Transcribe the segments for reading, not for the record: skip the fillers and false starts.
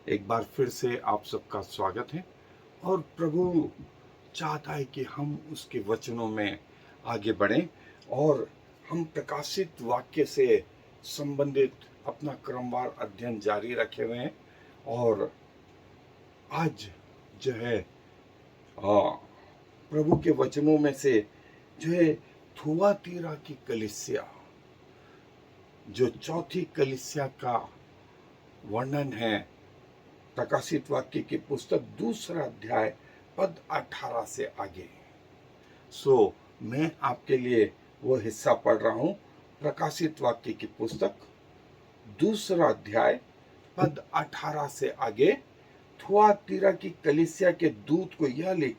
एक बार फिर से आप सबका स्वागत है। और प्रभु चाहता है कि हम उसके वचनों में आगे बढ़ें और हम प्रकाशित वाक्य से संबंधित अपना क्रमवार अध्ययन जारी रखे हुए हैं। और आज जो है प्रभु के वचनों में से जो है थुआतीरा की कलीसिया, जो चौथी कलीसिया का वर्णन है, प्रकाशित वाक्य की पुस्तक दूसरा अध्याय पद 18 से आगे। मैं आपके लिए वो हिस्सा पढ़ रहा हूं। प्रकाशित वाक्य की पुस्तक दूसरा अध्याय पद 18 से आगे। थुआतीरा की कलीसिया के दूत को यह लिख,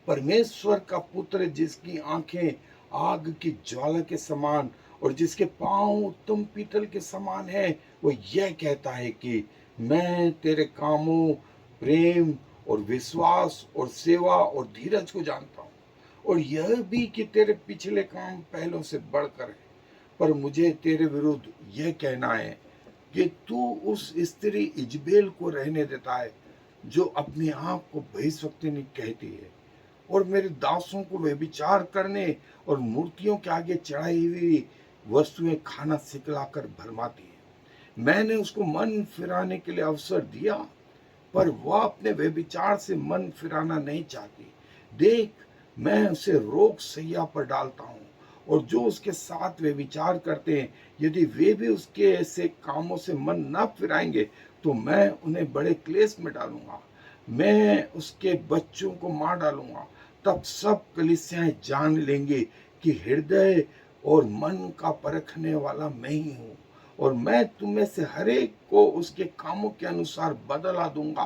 परमेश्वर का पुत्र जिसकी आंखें आग की ज्वाला के समान और जिसके पांव उत्तम पीतल के समान है, वो यह कहता है कि मैं तेरे कामों, प्रेम और विश्वास और सेवा और धीरज को जानता हूँ, और यह भी कि तेरे पिछले काम पहलों से बढ़कर है। पर मुझे तेरे विरुद्ध यह कहना है कि तू उस स्त्री इजबेल को रहने देता है, जो अपने आप को भविष्यवक्तिनी कहती है और मेरे दासों को व्यभिचार करने और मूर्तियों के आगे चढ़ाई हुई वस्तुएं खाना सिखलाकर भरमाती है। मैंने उसको मन फिराने के लिए अवसर दिया, पर वह अपने व्यभिचार से मन फिराना नहीं चाहती। देख, मैं उसे रोक सैया पर डालता हूँ, और जो उसके साथ व्यभिचार करते हैं, यदि वे भी उसके ऐसे कामों से मन न फिराएंगे, तो मैं उन्हें बड़े क्लेश में डालूंगा। मैं उसके बच्चों को मार डालूंगा। तब सब कलीसियाएं जान लेंगे कि हृदय और मन का परखने वाला मैं ही हूँ, और मैं तुम में से हरेक को उसके कामों के अनुसार बदला दूंगा।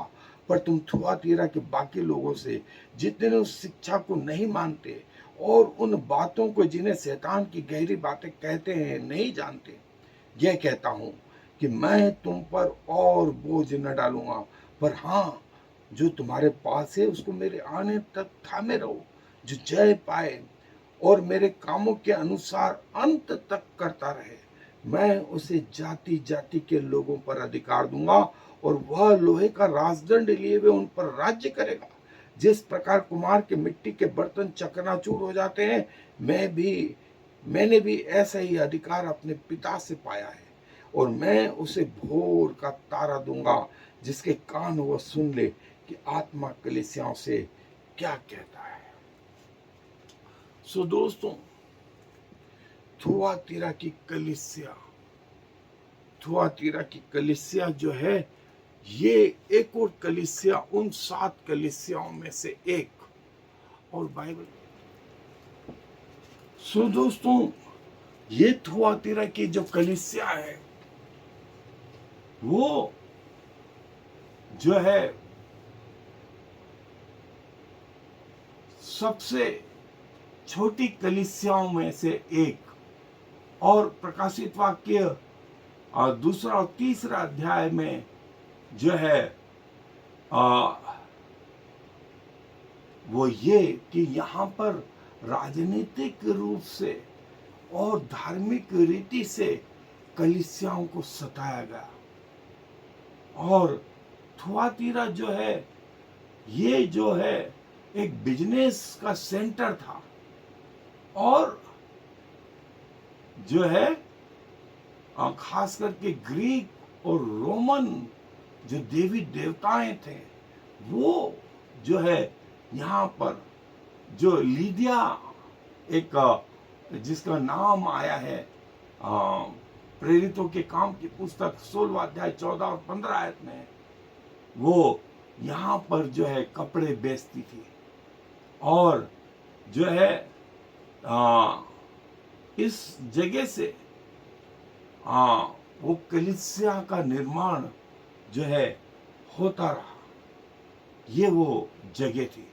पर तुम थुआतीरा के बाकी लोगों से, जितने उस शिक्षा को नहीं मानते और उन बातों को जिन्हें शैतान की गहरी बातें कहते हैं नहीं जानते, यह कहता हूं कि मैं तुम पर और बोझ न डालूंगा। पर हाँ, जो तुम्हारे पास है उसको मेरे आने तक थामे रहो। जो जय पाए और मेरे कामों के अनुसार अंत तक करता रहे, मैं उसे जाति जाति के लोगों पर अधिकार दूंगा, और वह लोहे का राजदंड लिए हुए उन पर राज्य करेगा। जिस प्रकार कुम्हार के मिट्टी के बर्तन चकनाचूर हो जाते हैं, मैंने भी ऐसा ही अधिकार अपने पिता से पाया है। और मैं उसे भोर का तारा दूंगा। जिसके कान वह सुन ले कि आत्मा कलीसियाओं से क्या कहता है। दोस्तों, थुआतीरा की कलीसिया, थुआतीरा की कलीसिया जो है, ये एक और कलीसिया उन 7 कलीसियाओं में से एक। और बाइबल, दोस्तों, ये थुआतीरा की जो कलीसिया है, वो जो है सबसे छोटी कलीसियाओं में से एक। और प्रकाशित वाक्य दूसरा और तीसरा अध्याय में जो है वो ये कि यहाँ पर राजनीतिक रूप से और धार्मिक रीति से कलीसियाओं को सताया गया। और थुआतीरा जो है, ये जो है एक बिजनेस का सेंटर था, और जो है खास करके ग्रीक और रोमन जो देवी देवताएं थे, वो जो है यहाँ पर जो लीदिया, एक जिसका नाम आया है प्रेरितों के काम की पुस्तक 16वां अध्याय 14 और 15 आयत में, वो यहाँ पर जो है कपड़े बेचती थी। और जो है इस जगह से वो कलीसिया का निर्माण जो है होता रहा। ये वो जगह थी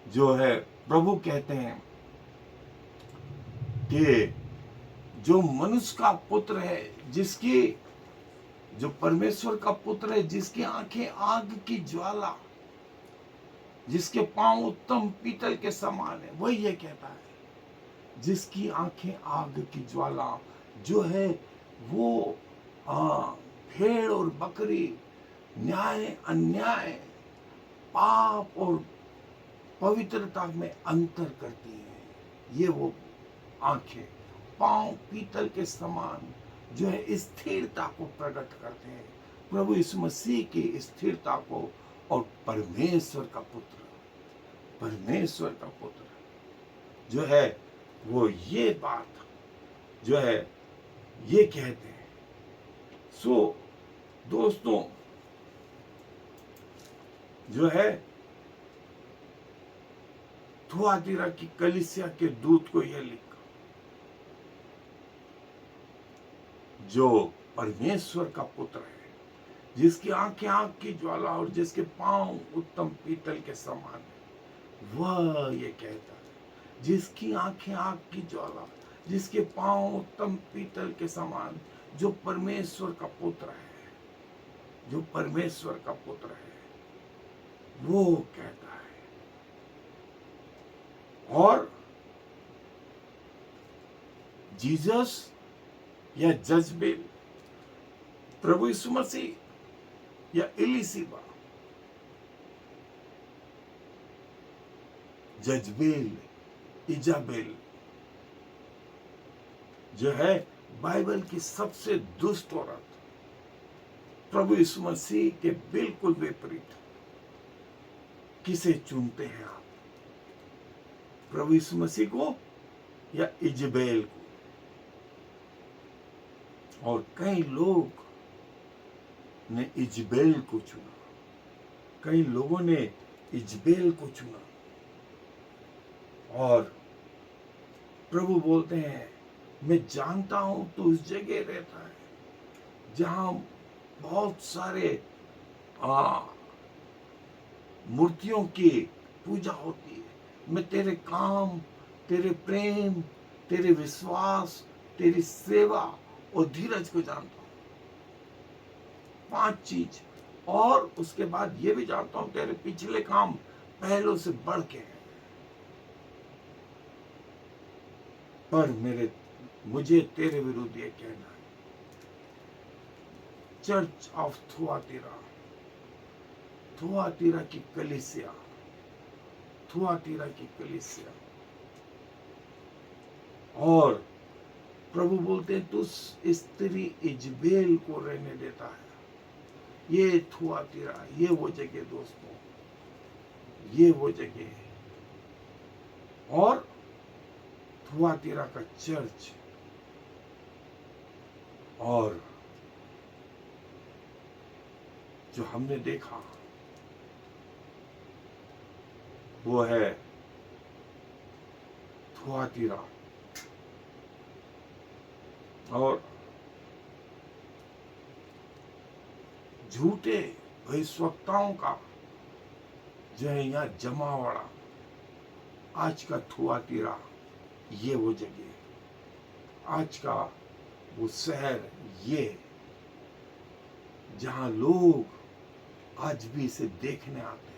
जो है प्रभु कहते हैं कि जो मनुष्य का पुत्र है, जिसकी, जो परमेश्वर का पुत्र है, जिसकी आंखें आग की ज्वाला, जिसके पांव उत्तम पीतल के समान है, वही ये कहता है। जिसकी आंखें आग की ज्वाला जो है, वो भेड़ और बकरी न्याय अन्याय, पाप और पवित्रता में अंतर करती हैं। ये वो आंखें पांव पीतल के समान जो है स्थिरता को प्रकट करते हैं, प्रभु यीशु मसीह की स्थिरता को, और परमेश्वर का पुत्र जो है वो ये बात जो है ये कहते हैं। सो दोस्तों जो है थुआतीरा की कलीसिया के दूत को यह लिखा, जो परमेश्वर का पुत्र है, जिसकी आंखें आग की ज्वाला और जिसके पांव उत्तम पीतल के समान है, वह ये कहता है, जिसकी आंखें आग की ज्वाला, जिसके पांव उत्तम पीतल के समान, जो परमेश्वर का पुत्र है, जो परमेश्वर का पुत्र है, वो कहता है। और जीसस या जजबेल, प्रभु यीशु मसीह या इलीसिबा, जजबेल इजाबेल जो है बाइबल की सबसे दुष्ट औरत, प्रभु यीशु मसीह के बिल्कुल विपरीत। किसे चुनते हैं आप, प्रभु यीशु मसीह को या इजबेल को? और कई लोग ने इजबेल को चुना, कई लोगों ने इजबेल को चुना। और प्रभु बोलते हैं, मैं जानता हूं तो उस जगह रहता है जहां बहुत सारे मूर्तियों की पूजा होती है। मैं तेरे काम, तेरे प्रेम, तेरे विश्वास, तेरी सेवा और धीरज को जानता हूं। 5 चीज। और उसके बाद ये भी जानता हूं तेरे पिछले काम पहलों से बढ़ के हैं। पर मुझे तेरे विरुद्ध ये कहना है, चर्च ऑफ थुआतीरा की कलीसिया, थुआतीरा की कलीसिया। और प्रभु बोलते हैं तू स्त्री इजबेल को रहने देता है। ये थुआतीरा, ये वो जगह दोस्तों, ये वो जगह है। और थुआतीरा का चर्च, और जो हमने देखा वो है थुआतीरा। और झूठे भविष्यवक्ताओं का जो है यहाँ जमावड़ा, आज का थुआतीरा ये वो जगह, आज का वो शहर ये, जहां लोग आज भी इसे देखने आते हैं।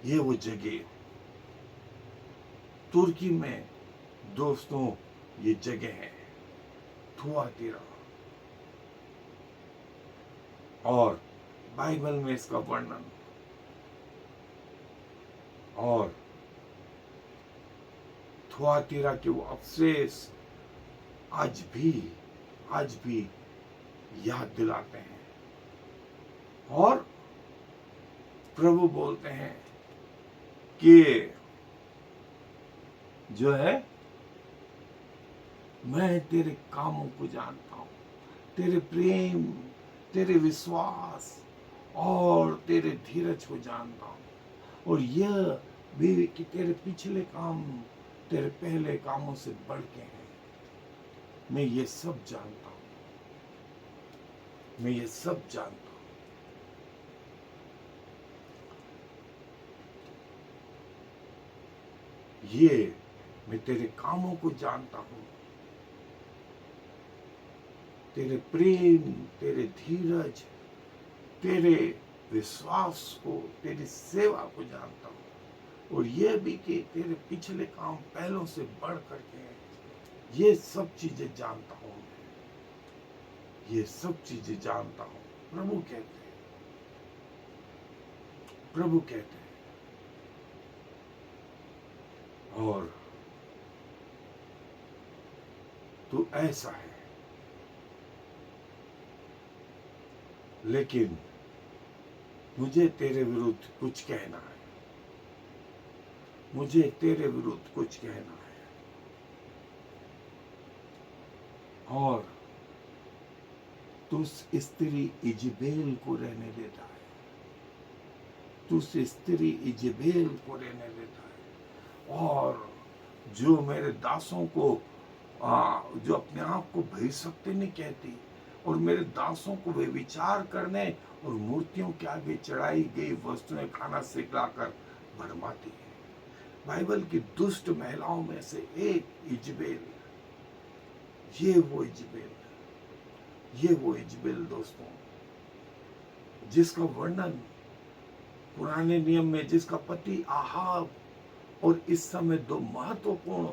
ये वो जगह तुर्की में दोस्तों ये जगह है थुआतीरा। और बाइबल में इसका वर्णन, और थुआतीरा के वो अवशेष आज भी याद दिलाते हैं। और प्रभु बोलते हैं कि जो है मैं तेरे कामों को जानता हूं, तेरे प्रेम, तेरे विश्वास और तेरे धीरज को जानता हूं, और यह भी कि तेरे पिछले काम तेरे पहले कामों से बढ़ के हैं। मैं ये सब जानता हूं, मैं ये सब जानता हूं। ये मैं तेरे कामों को जानता हूं, तेरे प्रेम, तेरे धीरज, तेरे विश्वास को, तेरी सेवा को जानता हूं, और यह भी कि तेरे पिछले काम पहलों से बढ़ करके हैं। ये सब चीजें जानता हूं मैं, ये सब चीजें जानता हूं। प्रभु कहते हैं प्रभु कहते हैं। और तू ऐसा है, लेकिन मुझे तेरे विरुद्ध कुछ कहना है, मुझे तेरे विरुद्ध कुछ कहना है। और तू स्त्री इजबेल को रहने देता है, तू स्त्री इजबेल को रहने देता है। और जो मेरे दासों को जो अपने आप को भविष्यवक्ता नहीं कहती और मेरे दासों को वे विचार करने और मूर्तियों के आगे चढ़ाई गई वस्तुएं खाना सिखलाकर भरमाती है। बाइबल की दुष्ट महिलाओं में से एक इजबेल, ये वो इजबेल दोस्तों, जिसका वर्णन पुराने नियम में, जिसका पति आहाब और इस समय दो महत्वपूर्ण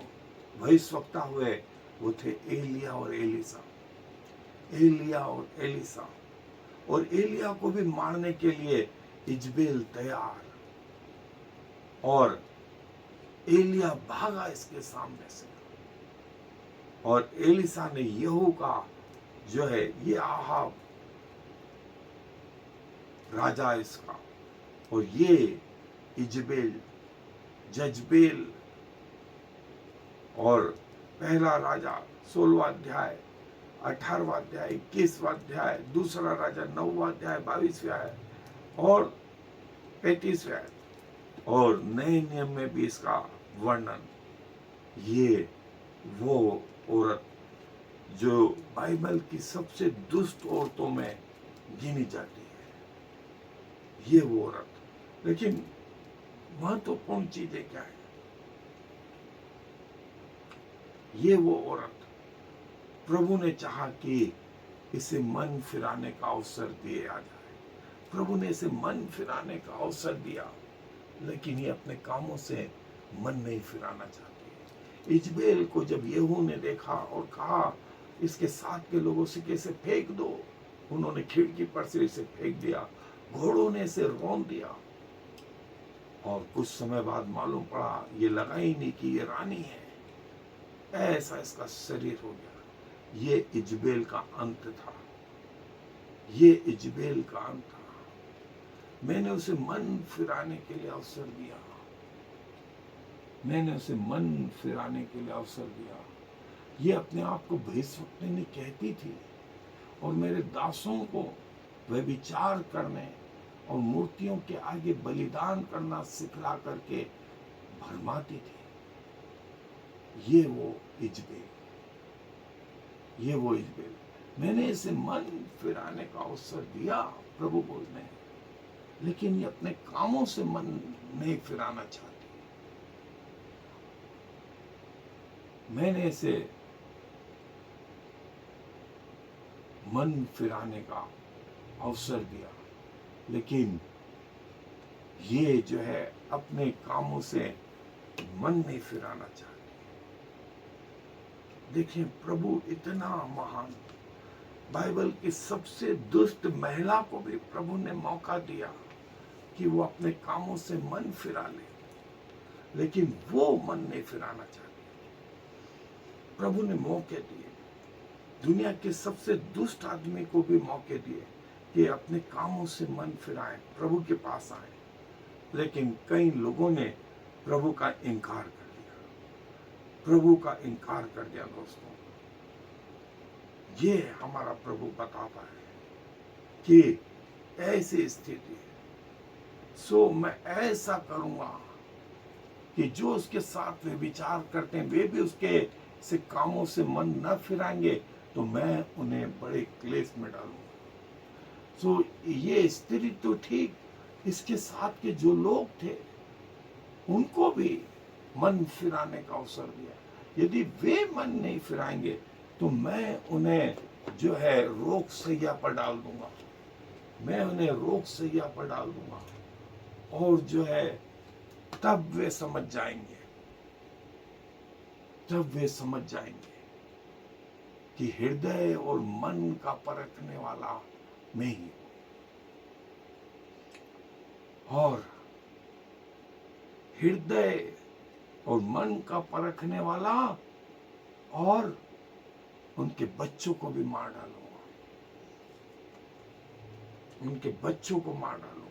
भविष्यवक्ता हुए, वो थे एलिया और एलिसा। एलिया और एलिसा, और एलिया को भी मारने के लिए इजबेल तैयार, और एलिया भागा इसके सामने से। और एलिसा ने यहू का जो है, ये आहाब राजा इसका, और ये इजबेल जजबेल। और पहला राजा 16वां अध्याय, 18वां अध्याय, 21वां अध्याय, दूसरा राजा 9वां अध्याय, 22वां और 35वां, और नए नियम में भी इसका वर्णन। ये वो औरत जो बाइबल की सबसे दुष्ट औरतों में गिनी जाती है, ये वो औरत। लेकिन महत्वपूर्ण चीजें क्या है? ये वो औरत, प्रभु ने चाहा कि इसे मन फिराने का अवसर दिया जाए, प्रभु ने इसे मन फिराने का अवसर दिया, लेकिन ये अपने कामों से मन नहीं फिराना चाहती। इजबेल को जब यहू ने देखा और कहा इसके साथ के लोगों से कैसे फेंक दो, उन्होंने खिड़की पर से इसे फेंक दिया, घोड़ों ने इसे रौंद दिया। और कुछ समय बाद मालूम पड़ा, ये लगा ही नहीं कि ये रानी है, ऐसा इसका शरीर हो गया। ये इजबेल का अंत था, ये इजबेल का अंत था। मैंने उसे मन फिराने के लिए अवसर दिया, मैंने उसे मन फिराने के लिए अवसर दिया। ये अपने आप को भविष्यवक्ता नहीं कहती थी, और मेरे दासों को वह विचार करने और मूर्तियों के आगे बलिदान करना सिखला करके भरमाती थी। ये वो इजबेल, ये वो इजबेल। मैंने इसे मन फिराने का अवसर दिया, प्रभु बोलने, लेकिन ये अपने कामों से मन नहीं फिराना चाहती। मैंने इसे मन फिराने का अवसर दिया, लेकिन ये जो है अपने कामों से मन नहीं फिराना चाहती। देखिए, प्रभु इतना महान, बाइबल की सबसे दुष्ट महिला को भी प्रभु ने मौका दिया कि वो अपने कामों से मन फिरा ले, लेकिन वो मन नहीं फिराना चाहती। प्रभु ने मौके दिए, दुनिया के सबसे दुष्ट आदमी को भी मौके दिए कि अपने कामों से मन फिराएं, प्रभु के पास आए, लेकिन कई लोगों ने प्रभु का इनकार कर दिया, प्रभु का इनकार कर दिया। दोस्तों, ये हमारा प्रभु बताता है कि ऐसी स्थिति है, सो मैं ऐसा करूंगा कि जो उसके साथ वे विचार करते हैं, वे भी उसके से कामों से मन न फिराएंगे, तो मैं उन्हें बड़े क्लेश में डालूंगा। सो ये स्त्री तो ठीक, इसके साथ के जो लोग थे उनको भी मन फिराने का अवसर दिया। यदि वे मन नहीं फिराएंगे तो मैं उन्हें जो है रोक सैया पर डाल दूंगा, मैं उन्हें रोक सैया पर डाल दूंगा, और जो है तब वे समझ जाएंगे, तब वे समझ जाएंगे कि हृदय और मन का परखने वाला मैं ही हूं। और हृदय और मन का परखने वाला, और उनके बच्चों को भी मार डालूंगा, उनके बच्चों को मार डालूंगा,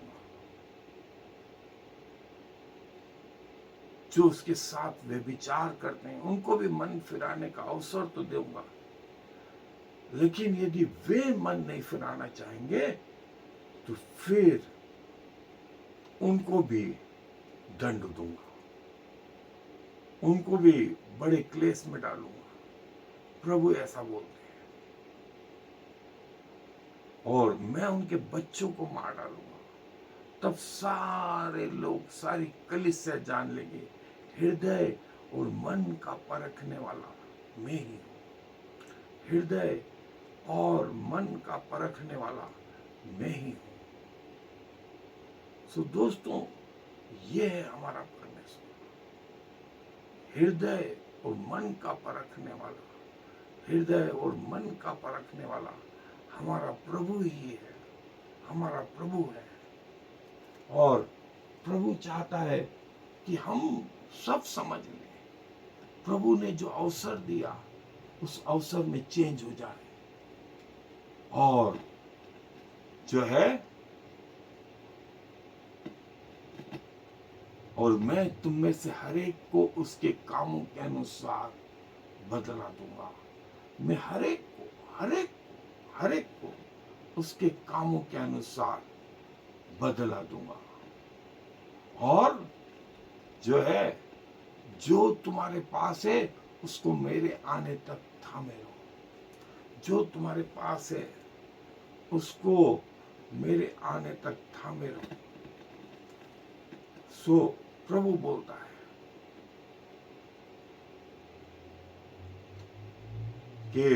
जो उसके साथ वे विचार करते हैं उनको भी मन फिराने का अवसर तो दूंगा, लेकिन यदि वे मन नहीं फिराना चाहेंगे तो फिर उनको भी दंड दूंगा, उनको भी बड़े क्लेश में डालूंगा। प्रभु ऐसा बोलते हैं। और मैं उनके बच्चों को मार डालूंगा। तब सारे लोग, सारी कलीसिया जान लेंगे हृदय और मन का परखने वाला मैं ही हूं। हृदय और मन का परखने वाला मैं ही हूं। सो दोस्तों, ये है हमारा परमेश्वर, हृदय और मन का परखने वाला। हृदय और मन का परखने वाला हमारा प्रभु ही है, हमारा प्रभु है। और प्रभु चाहता है कि हम सब समझ लें। प्रभु ने जो अवसर दिया उस अवसर में चेंज हो जाए, और जो है, और मैं तुम में से हर एक को उसके कामों के अनुसार बदला दूंगा। मैं हर एक को उसके कामों के अनुसार बदला दूंगा। और जो है, जो तुम्हारे पास है उसको मेरे आने तक थामे रहो। जो तुम्हारे पास है उसको मेरे आने तक थामे रहो। सो प्रभु बोलता है कि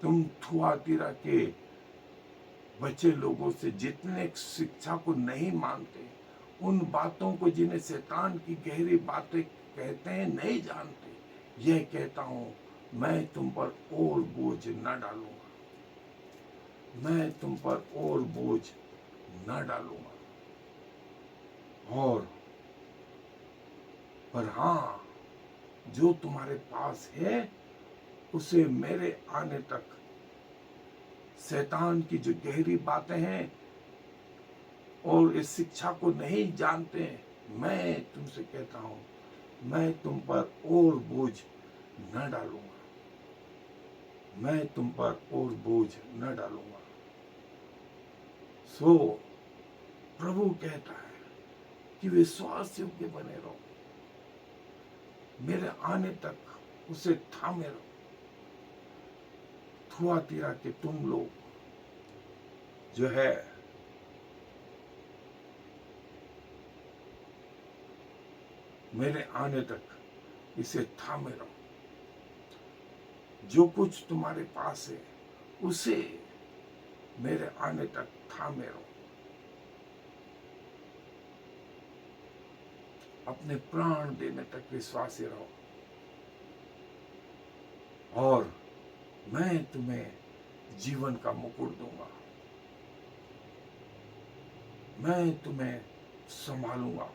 तुम थुआतीरा के बच्चे लोगों से जितने शिक्षा को नहीं मानते, उन बातों को जिन्हें शैतान की गहरी बातें कहते हैं नहीं जानते, यह कहता हूं, मैं तुम पर और बोझ न डालूंगा, मैं तुम पर और बोझ न डालूंगा। और पर हाँ, जो तुम्हारे पास है उसे मेरे आने तक, शैतान की जो गहरी बातें हैं और इस शिक्षा को नहीं जानते, मैं तुमसे कहता हूं, मैं तुम पर और बोझ न डालूंगा, मैं तुम पर और बोझ न डालूंगा। सो प्रभु कहता है कि विश्वास योग्य बने रहो, मेरे आने तक उसे थामे रहो। थुआतीरा के तुम लोग जो है, मेरे आने तक इसे थामे रहो। जो कुछ तुम्हारे पास है उसे मेरे आने तक थामे रहो। अपने प्राण देने तक विश्वासी रहो, और मैं तुम्हें जीवन का मुकुट दूंगा, मैं तुम्हें संभालूंगा।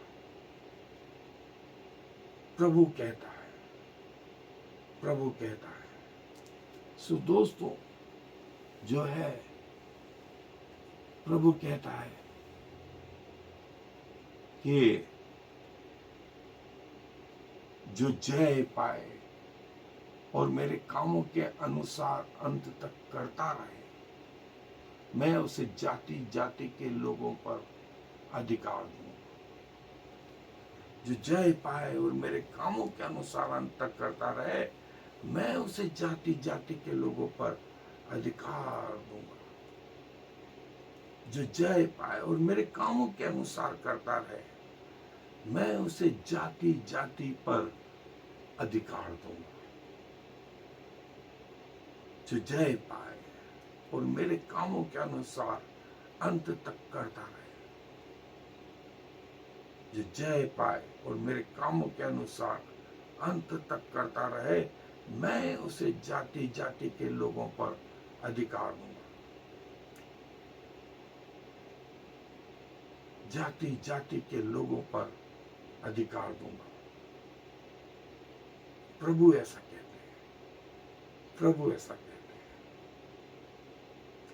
प्रभु कहता है, प्रभु कहता है। सो दोस्तों, जो है, प्रभु कहता है कि जो जय पाए और मेरे कामों के अनुसार अंत तक करता रहे, मैं उसे जाति जाति के लोगों पर अधिकार दूंगा। जो जय पाए और मेरे कामों के अनुसार अंत तक करता रहे, मैं उसे जाति जाति के लोगों पर अधिकार दूंगा। जो जय पाए और मेरे कामों के अनुसार करता रहे, मैं उसे जाति जाति पर अधिकार दूंगा। जो जय पाए और मेरे कामों के अनुसार अंत तक करता रहे, जो जय पाए और मेरे कामों के अनुसार अंत तक करता रहे, मैं उसे जाति जाति के लोगों पर अधिकार दूंगा। जाति जाति के लोगों पर अधिकार दूंगा। प्रभु ऐसा कहते हैं, प्रभु ऐसा कहते हैं।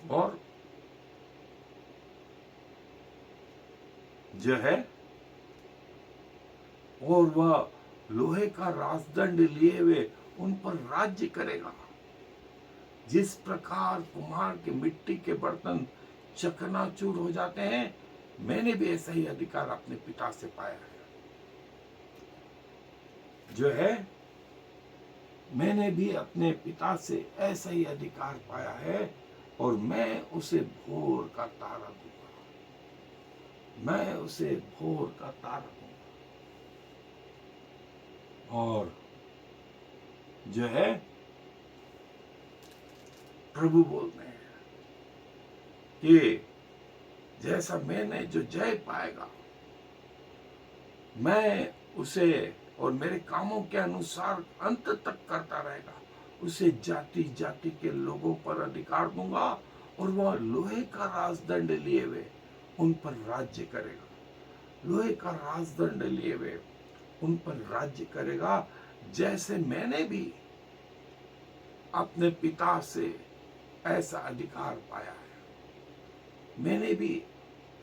और जो है, और वह लोहे का राजदंड लिए हुए उन पर राज्य करेगा। जिस प्रकार कुम्हार के मिट्टी के बर्तन चकनाचूर हो जाते हैं, मैंने भी ऐसा ही अधिकार अपने पिता से पाया है। जो है, मैंने भी अपने पिता से ऐसा ही अधिकार पाया है, और मैं उसे भोर का तारा दूंगा। मैं उसे भोर का तारा दूंगा। और जो है, प्रभु बोलते हैं कि जैसा मैंने जो जय पाएगा, मैं उसे और मेरे कामों के अनुसार अंत तक करता रहेगा, उसे जाति जाति के लोगों पर अधिकार दूंगा, और वह लोहे का राजदंड लिए हुए उन पर राज्य करेगा। लोहे का राजदंड लिए हुए उन पर राज्य करेगा, जैसे मैंने भी अपने पिता से ऐसा अधिकार पाया है। मैंने भी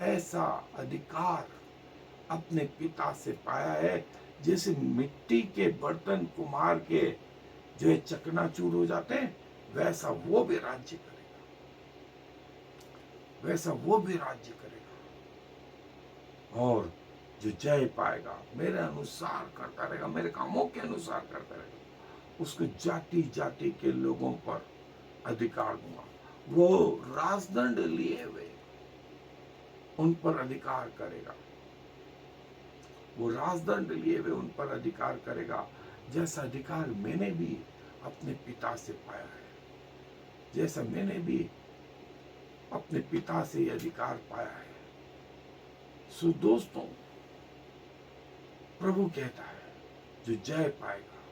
ऐसा अधिकार अपने पिता से पाया है। जैसे मिट्टी के बर्तन कुम्हार के जो है चकनाचूर हो जाते हैं, वैसा वो भी राज्य करेगा, वैसा वो भी राज्य करेगा। और जो जय पाएगा, मेरे अनुसार करता रहेगा, मेरे कामों के अनुसार करता रहेगा, उसको जाति जाति के लोगों पर अधिकार दूंगा। वो राजदंड लिए हुए उन पर अधिकार करेगा, वो राजदंड लिए हुए उन पर अधिकार करेगा, जैसा अधिकार मैंने भी अपने पिता से पाया है। जैसा मैंने भी अपने पिता से ये अधिकार पाया है। सो दोस्तों, प्रभु कहता है, जो जय पाएगा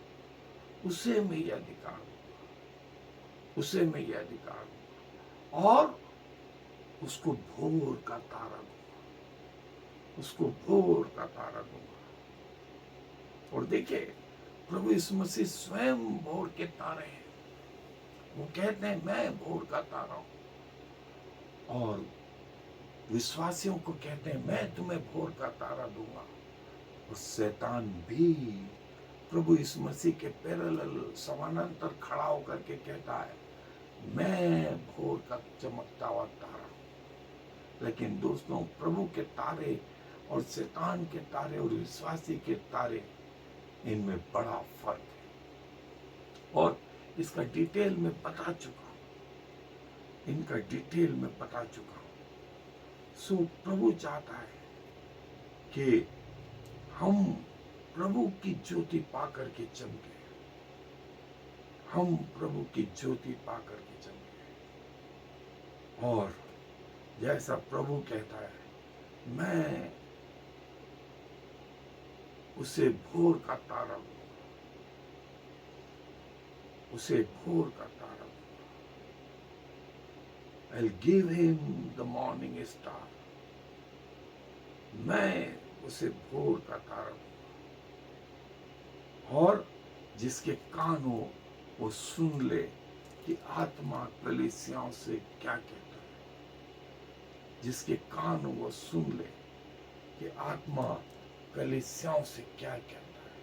उसे मैं ये अधिकार दूंगा, उसे मैं ये अधिकार दूंगा, और उसको भोर का तारा दूंगा, उसको भोर का तारा दूंगा। और देखिए, प्रभु यीशु मसीह स्वयं भोर के तारे हैं। वो कहते हैं, मैं भोर का तारा हूं। और विश्वासियों को कहते हैं, मैं तुम्हें भोर का तारा दूंगा। और शैतान भी प्रभु यीशु मसीह के पैरेलल समानांतर खड़ा होकर के कहता है, मैं भोर का चमकता हुआ तारा हूं। लेकिन दोस्तों, प्रभु के तारे और शैतान के तारे और विश्वासी के तारे, इनमें बड़ा फर्क है, और इसका डिटेल में बता चुका हूं, इनका डिटेल में बता चुका हूं। सो प्रभु चाहता है कि हम प्रभु की ज्योति पाकर के चमके, हम प्रभु की ज्योति पाकर के चमके। और जैसा प्रभु कहता है, मैं उसे भोर का तारा दूंगा, उसे भोर का तारा दूंगा। I'll give him the morning star. मैं उसे भोर का तारा दूंगा। और जिसके कान हो वो सुन ले कि आत्मा कलीसियाओं से क्या कहता है। जिसके कान हो वो सुन ले कि आत्मा कलीसियाओं से क्या कहता है।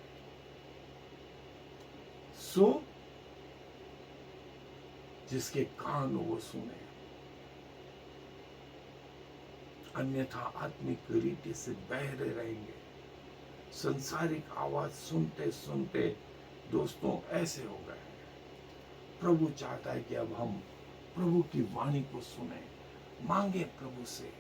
सो जिसके कान हो वो सुने, अन्यथा आत्मिक रीति से बहरे रहेंगे। संसारिक आवाज सुनते सुनते दोस्तों ऐसे हो गए। प्रभु चाहता है कि अब हम प्रभु की वाणी को सुने, मांगे प्रभु से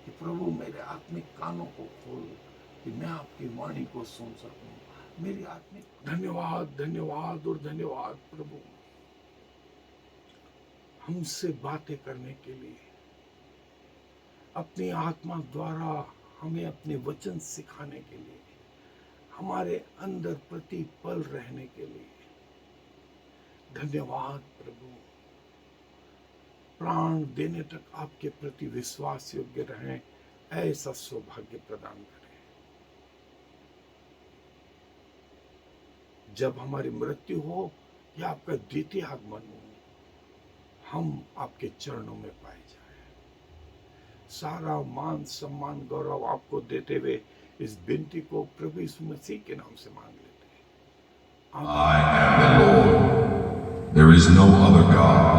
कि प्रभु मेरे आत्मिक कानों को खोल कि मैं आपकी वाणी को सुन सकूं। मेरी आत्मिक धन्यवाद, धन्यवाद और धन्यवाद प्रभु, हमसे बातें करने के लिए, अपनी आत्मा द्वारा हमें अपने वचन सिखाने के लिए, हमारे अंदर प्रतिपल रहने के लिए धन्यवाद प्रभु। प्राण देने तक आपके प्रति विश्वास योग्य रहें, ऐसा सौभाग्य प्रदान करें। जब हमारी मृत्यु हो या आपका द्वितीय आगमन हो, हम आपके चरणों में पाए जाए। सारा मान सम्मान गौरव आपको देते हुए इस विनती को प्रभु यीशु मसीह के नाम से मांग लेते हैं। I am the Lord. There is no other God.